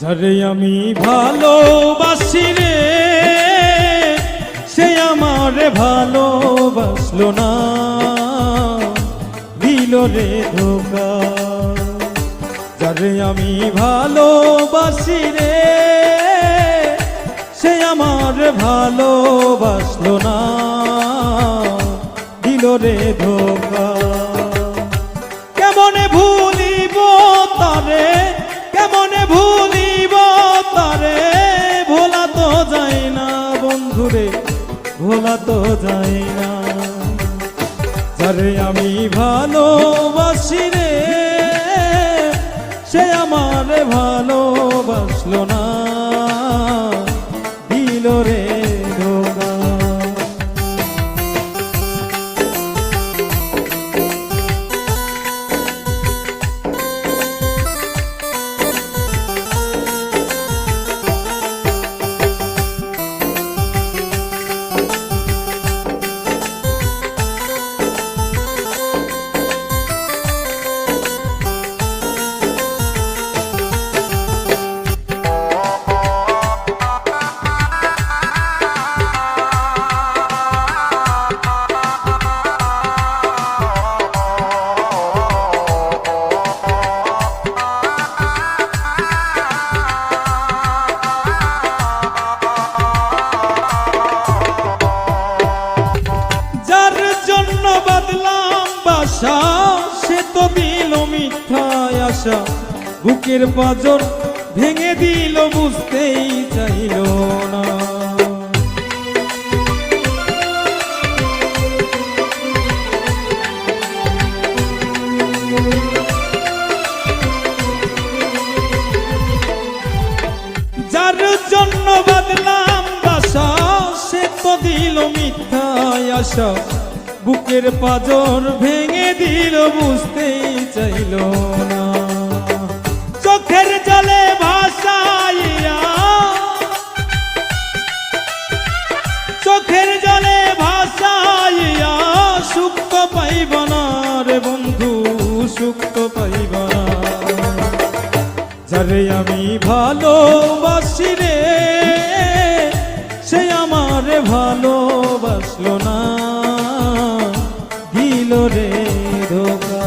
যারে আমি ভালোবাসি রে, সে আমারে ভালোবাসলো না, দিল রে ধোঁকা। যারে আমি ভালোবাসি রে, সে আমারে ভালোবাসলো না, দিল রে ধোঁকা। কেমনে ভুলিব তারে, কেমনে ভুলিব তারে, ভোলা তো যায় না বন্ধুরে, ভোলা তো যায় না। যারে আমি ভালোবাসি রে, সে আমারে ভালোবাসলো না, দিল রে ধোঁকা। বাদলাম বাসা, সে তো দিল মিথ্যায় আশা, বুকের পাঁজর ভেঙে দিল, বুঝতেই চাইল না। যার জন্য বাদলাম বাসা, সে তো দিল মিথ্যায় আশা, বুকের পাঁজর ভেঙে দিল, বুঝতেই চাইল না। চোখের জলে ভাসাইয়া, চোখের জলে ভাসাইয়া, সুখ তো পাইব না রে বন্ধু, সুখ তো পাইব না। যারে আমি ভালোবাসি রে, সে আমারে ভালোবাসলো না, দিল রে ধোঁকা।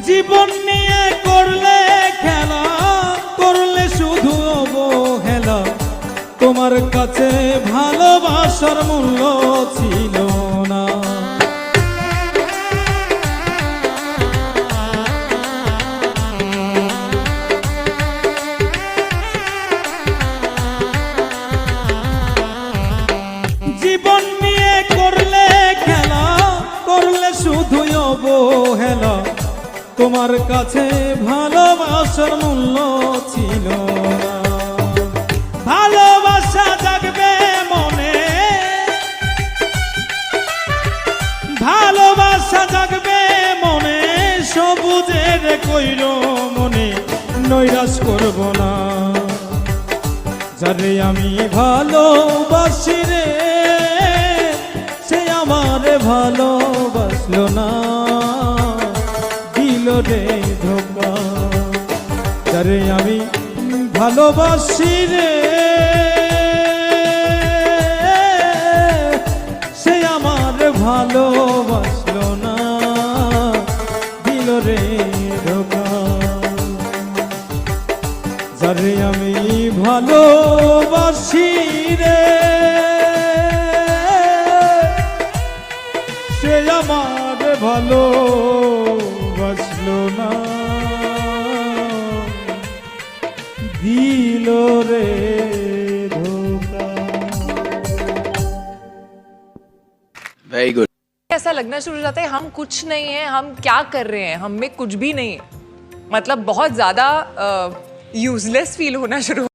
জীবন নিয়ে করলে খেলা, করলে শুধু অবহেলা, তোমার কাছে ভালোবাসার মূল্য ছিল না। জীবন নিয়ে করলে খেলা, করলে শুধু অবহেলা, তোমার কাছে ভালোবাসার মূল্য ছিল না। ভালোবাসা জাগবে মনে, ভালোবাসা জাগবে মনে, সবুজের কইর মনে, নৈরাশ করব না। যারে আমি ভালোবাসি রে, সে আমারে ভালোবাসলো না, দিল রে ধোঁকা। যারে আমি ভালোবাসি রে, সে আমার ভালোবাসলো না, দিল রে ধোঁকা। যারে আমি ভালোবাসি রে, সে আমার ভালোবাসলো না, রে ধোকা। Very good. ऐसा लगना शुरू हो जाता है हम कुछ नहीं है, हम क्या कर रहे हैं, हम में कुछ भी नहीं है, मतलब बहुत ज्यादा यूजलेस फील होना शुरू